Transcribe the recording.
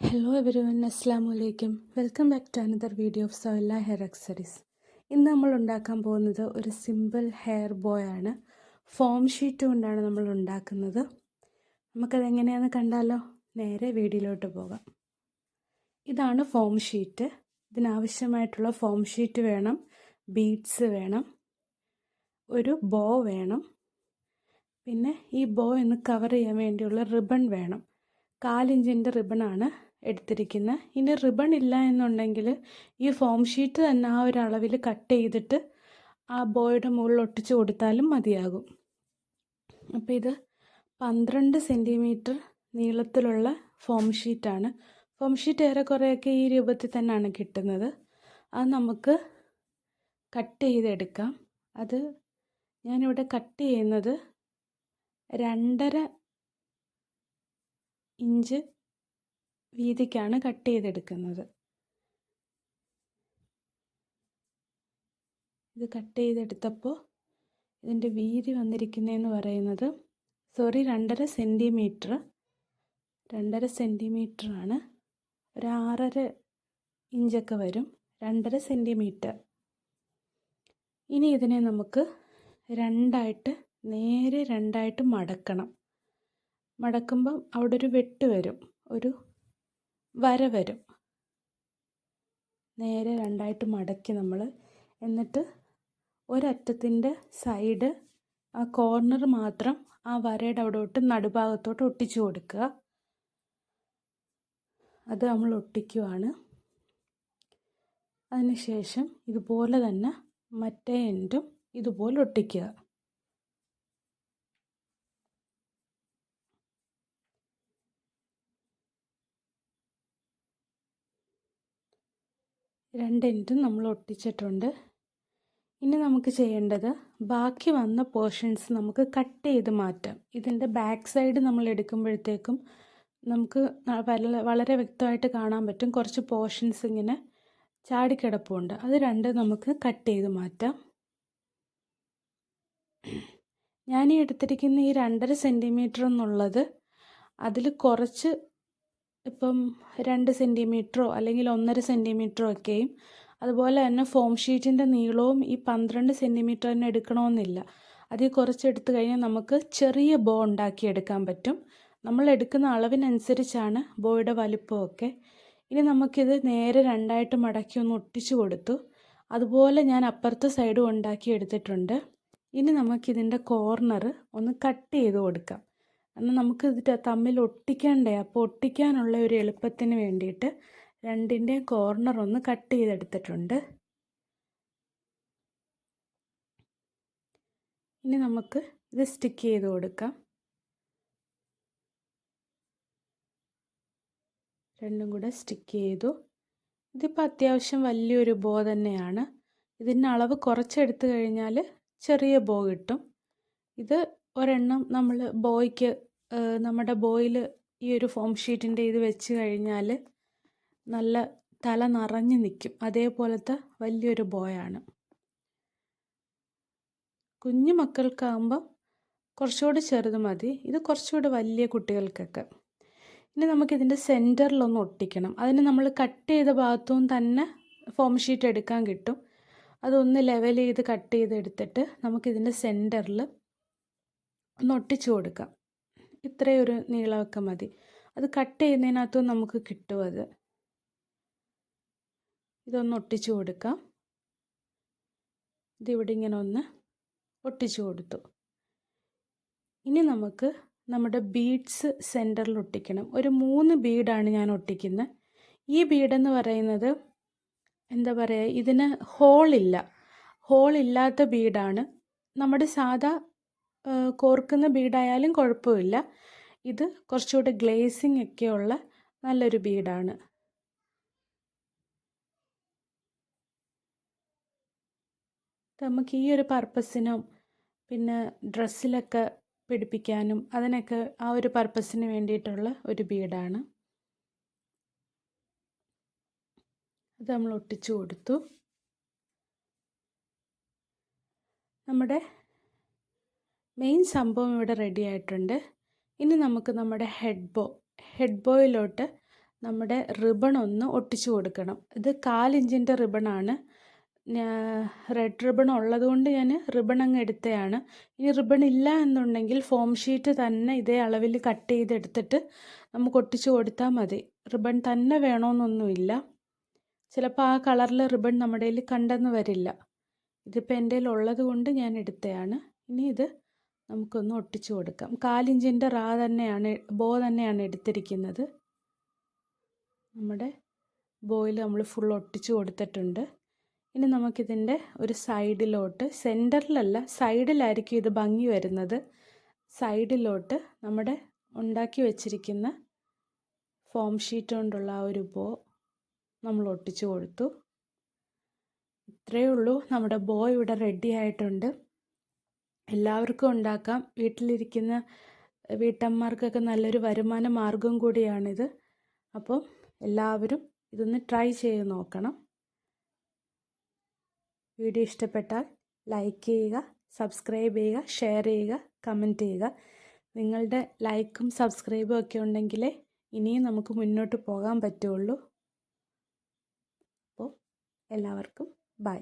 Hello everyone, അസ്സാമു അലൈക്കും. Welcome back to another video of Soyila hair accessories. ഇന്ന് നമ്മൾ ഉണ്ടാക്കാൻ പോകുന്നത് ഒരു സിമ്പിൾ ഹെയർ ബോയ് ആണ്. ഫോം ഷീറ്റ് കൊണ്ടാണ് നമ്മൾ ഉണ്ടാക്കുന്നത്. നമുക്കതെങ്ങനെയാണെന്ന് കണ്ടാലോ? നേരെ വീഡിയോയിലോട്ട് പോകാം. ഇതാണ് ഫോം ഷീറ്റ്. ഇതിനാവശ്യമായിട്ടുള്ള ഫോം ഷീറ്റ് വേണം, ബീഡ്സ് വേണം, ഒരു ബോ വേണം, പിന്നെ ഈ ബോ ഒന്ന് കവർ ചെയ്യാൻ വേണ്ടിയുള്ള റിബൺ വേണം. 4 ഇഞ്ചിൻ്റെ റിബണാണ് എടുത്തിരിക്കുന്നത്. ഇനി റിബൺ ഇല്ല എന്നുണ്ടെങ്കിൽ ഈ ഫോം ഷീറ്റ് തന്നെ ആ ഒരു അളവിൽ കട്ട് ചെയ്തിട്ട് ആ ബോയുടെ മുകളിൽ ഒട്ടിച്ച് കൊടുത്താലും മതിയാകും. അപ്പോൾ ഇത് 12 സെൻറ്റിമീറ്റർ നീളത്തിലുള്ള ഫോം ഷീറ്റാണ്. ഫോം ഷീറ്റ് ഏറെക്കുറെയൊക്കെ ഈ രൂപത്തിൽ തന്നെയാണ് കിട്ടുന്നത്. അത് നമുക്ക് കട്ട് ചെയ്തെടുക്കാം. അത് ഞാനിവിടെ കട്ട് ചെയ്യുന്നത് 2.5 ഇഞ്ച് വീതിക്കാണ് കട്ട് ചെയ്തെടുക്കുന്നത്. ഇത് കട്ട് ചെയ്തെടുത്തപ്പോൾ ഇതിൻ്റെ വീതി വന്നിരിക്കുന്നതെന്ന് പറയുന്നത് 2.5 സെൻറ്റിമീറ്റർ. 2.5 സെൻറ്റിമീറ്ററാണ്. ഒരു 6.5 ഇഞ്ചൊക്കെ വരും. 2.5 സെൻറ്റിമീറ്റർ. ഇനി ഇതിനെ നമുക്ക് നേരെ രണ്ടായിട്ട് മടക്കണം. മടക്കുമ്പം അവിടെ ഒരു വെട്ട് വരും, ഒരു വര വരും. നേരെ രണ്ടായിട്ട് മടക്കി നമ്മൾ, എന്നിട്ട് ഒരറ്റത്തിൻ്റെ സൈഡ്, ആ കോർണർ മാത്രം ആ വരയുടെ അവിടോട്ട് നടുഭാഗത്തോട്ട് ഒട്ടിച്ചു കൊടുക്കുക. അത് നമ്മൾ ഒട്ടിക്കുവാണ്. അതിനുശേഷം ഇതുപോലെ തന്നെ മറ്റേ എൻഡും ഇതുപോലെ ഒട്ടിക്കുക. രണ്ട് എൻഡും നമ്മൾ ഒട്ടിച്ചിട്ടുണ്ട്. ഇനി നമുക്ക് ചെയ്യേണ്ടത് ബാക്കി വന്ന പോർഷൻസ് നമുക്ക് കട്ട് ചെയ്ത് മാറ്റാം. ഇതിൻ്റെ ബാക്ക് സൈഡ് നമ്മൾ എടുക്കുമ്പോഴത്തേക്കും നമുക്ക് വളരെ വ്യക്തമായിട്ട് കാണാൻ പറ്റും. കുറച്ച് പോർഷൻസ് ഇങ്ങനെ ചാടിക്കിടപ്പുണ്ട്. അത് രണ്ടും നമുക്ക് കട്ട് ചെയ്ത് മാറ്റാം. ഞാൻ ഈ എടുത്തിരിക്കുന്ന ഈ 2.5 സെൻറ്റിമീറ്റർ എന്നുള്ളത് അതിൽ കുറച്ച്, ഇപ്പം 2 സെൻറ്റിമീറ്ററോ അല്ലെങ്കിൽ 1.5 സെൻറ്റിമീറ്ററോ ഒക്കെയും, അതുപോലെ തന്നെ ഫോം ഷീറ്റിൻ്റെ നീളവും ഈ 12 സെൻറ്റിമീറ്റർ തന്നെ എടുക്കണമെന്നില്ല. അതിൽ കുറച്ച് എടുത്തു കഴിഞ്ഞാൽ നമുക്ക് ചെറിയ ബോ ഉണ്ടാക്കിയെടുക്കാൻ പറ്റും. നമ്മൾ എടുക്കുന്ന അളവിനനുസരിച്ചാണ് ബോയുടെ വലിപ്പമൊക്കെ. ഇനി നമുക്കിത് നേരെ രണ്ടായിട്ട് മടക്കി ഒന്ന് ഒട്ടിച്ചു കൊടുത്തു. അതുപോലെ ഞാൻ അപ്പുറത്തെ സൈഡും ഉണ്ടാക്കി എടുത്തിട്ടുണ്ട്. ഇനി നമുക്കിതിൻ്റെ കോർണർ ഒന്ന് കട്ട് ചെയ്ത് കൊടുക്കാം. എന്നാൽ നമുക്ക് ഇത് തമ്മിൽ ഒട്ടിക്കണ്ടേ. അപ്പോൾ ഒട്ടിക്കാനുള്ള ഒരു എളുപ്പത്തിന് വേണ്ടിയിട്ട് രണ്ടിൻ്റെയും കോർണർ ഒന്ന് കട്ട് ചെയ്തെടുത്തിട്ടുണ്ട്. ഇനി നമുക്ക് ഇത് സ്റ്റിക്ക് ചെയ്ത് കൊടുക്കാം. രണ്ടും കൂടെ സ്റ്റിക്ക് ചെയ്തു. ഇതിപ്പോൾ അത്യാവശ്യം വലിയൊരു ബോ തന്നെയാണ്. ഇതിൻ്റെ അളവ് കുറച്ചെടുത്ത് കഴിഞ്ഞാൽ ചെറിയ ബോ കിട്ടും. ഇത് ഒരെണ്ണം നമ്മൾ ബോയ്ക്ക്, നമ്മുടെ ബോയിൽ ഈ ഒരു ഫോം ഷീറ്റിൻ്റെ ഇത് വെച്ച് കഴിഞ്ഞാൽ നല്ല തല നിറഞ്ഞു നിൽക്കും. അതേപോലത്തെ വലിയൊരു ബോയാണ്. കുഞ്ഞു മക്കൾക്കാകുമ്പോൾ കുറച്ചുകൂടി ചെറുത് മതി. ഇത് കുറച്ചുകൂടി വലിയ കുട്ടികൾക്കൊക്കെ. ഇനി നമുക്കിതിൻ്റെ സെൻറ്ററിലൊന്ന് ഒട്ടിക്കണം. അതിന് നമ്മൾ കട്ട് ചെയ്ത ഭാഗത്തും തന്നെ ഫോം ഷീറ്റ് എടുക്കാൻ കിട്ടും. അതൊന്ന് ലെവൽ ചെയ്ത് കട്ട് ചെയ്തെടുത്തിട്ട് നമുക്കിതിൻ്റെ സെൻറ്ററിൽ ഒന്ന് ഒട്ടിച്ചു കൊടുക്കാം. ഇത്രയും ഒരു നീളമൊക്കെ മതി. അത് കട്ട് ചെയ്യുന്നതിനകത്തും നമുക്ക് കിട്ടും. അത് ഇതൊന്ന് ഒട്ടിച്ചു കൊടുക്കാം. ഇതിവിടെ ഇങ്ങനെ ഒന്ന് ഒട്ടിച്ചു കൊടുത്തു. ഇനി നമുക്ക് നമ്മുടെ ബീഡ്സ് സെൻറ്ററിൽ ഒട്ടിക്കണം. ഒരു 3 ബീഡാണ് ഞാൻ ഒട്ടിക്കുന്നത്. ഈ ബീഡെന്ന് പറയുന്നത് എന്താ പറയുക, ഇതിന് ഹോളില്ലാത്ത ബീഡാണ്. നമ്മുടെ സാധാ കോർക്കുന്ന ബീഡായാലും കുഴപ്പമില്ല. ഇത് കുറച്ചുകൂടി ഗ്ലേസിങ് ഒക്കെയുള്ള നല്ലൊരു ബീഡാണ്. നമുക്ക് ഈ ഒരു പർപ്പസിനും പിന്നെ ഡ്രസ്സിലൊക്കെ പിടിപ്പിക്കാനും അതിനൊക്കെ ആ ഒരു പർപ്പസിന് വേണ്ടിയിട്ടുള്ള ഒരു ബീഡാണ്. അത് നമ്മൾ ഒട്ടിച്ചു കൊടുത്തു. നമ്മുടെ മെയിൻ സംഭവം ഇവിടെ റെഡി ആയിട്ടുണ്ട്. ഇനി നമുക്ക് നമ്മുടെ ഹെഡ് ബോയിലോട്ട് നമ്മുടെ റിബൺ ഒന്ന് ഒട്ടിച്ചു കൊടുക്കണം. ഇത് 1/4 ഇഞ്ചിൻ്റെ റിബണാണ്. റെഡ് റിബൺ ഉള്ളതുകൊണ്ട് ഞാൻ റിബൺ അങ്ങ് എടുത്തതാണ്. ഇനി റിബൺ ഇല്ല എന്നുണ്ടെങ്കിൽ ഫോം ഷീറ്റ് തന്നെ ഇതേ അളവിൽ കട്ട് ചെയ്തെടുത്തിട്ട് നമുക്ക് ഒട്ടിച്ചു കൊടുത്താൽ മതി. റിബൺ തന്നെ വേണമെന്നൊന്നുമില്ല. ചിലപ്പോൾ ആ കളറിൽ റിബൺ നമ്മുടെ കയ്യിൽ കണ്ടെന്ന് വരില്ല. ഇതിപ്പോൾ എൻ്റെ കയ്യിൽ ഉള്ളത് കൊണ്ട് ഞാൻ എടുത്തതാണ്. ഇനി ഇത് നമുക്കൊന്ന് ഒട്ടിച്ചു കൊടുക്കാം. 1/4 ഇഞ്ചിൻ്റെ ബോ തന്നെയാണ് എടുത്തിരിക്കുന്നത്. നമ്മുടെ ബോയിൽ നമ്മൾ ഫുൾ ഒട്ടിച്ചു കൊടുത്തിട്ടുണ്ട്. ഇനി നമുക്കിതിൻ്റെ ഒരു സൈഡിലോട്ട്, സെൻറ്ററിലല്ല സൈഡിലായിരിക്കും ഇത് ഭംഗി വരുന്നത്, സൈഡിലോട്ട് നമ്മുടെ ഉണ്ടാക്കി വെച്ചിരിക്കുന്ന ഫോം ഷീറ്റ് കൊണ്ടുള്ള ആ ഒരു ബോ നമ്മൾ ഒട്ടിച്ചു കൊടുത്തു. ഇത്രയേ ഉള്ളൂ. നമ്മുടെ ബോ ഇവിടെ റെഡി ആയിട്ടുണ്ട്. എല്ലാവർക്കും ഉണ്ടാക്കാം. വീട്ടിലിരിക്കുന്ന വീട്ടമ്മമാർക്കൊക്കെ നല്ലൊരു വരുമാന മാർഗം കൂടിയാണിത്. അപ്പം എല്ലാവരും ഇതൊന്ന് ട്രൈ ചെയ്ത് നോക്കണം. വീഡിയോ ഇഷ്ടപ്പെട്ടാൽ ലൈക്ക് ചെയ്യുക, സബ്സ്ക്രൈബ് ചെയ്യുക, ഷെയർ ചെയ്യുക, കമൻറ്റ് ചെയ്യുക. നിങ്ങളുടെ ലൈക്കും സബ്സ്ക്രൈബും ഒക്കെ ഉണ്ടെങ്കിലേ ഇനിയും നമുക്ക് മുന്നോട്ട് പോകാൻ പറ്റുള്ളൂ. അപ്പോൾ എല്ലാവർക്കും ബൈ.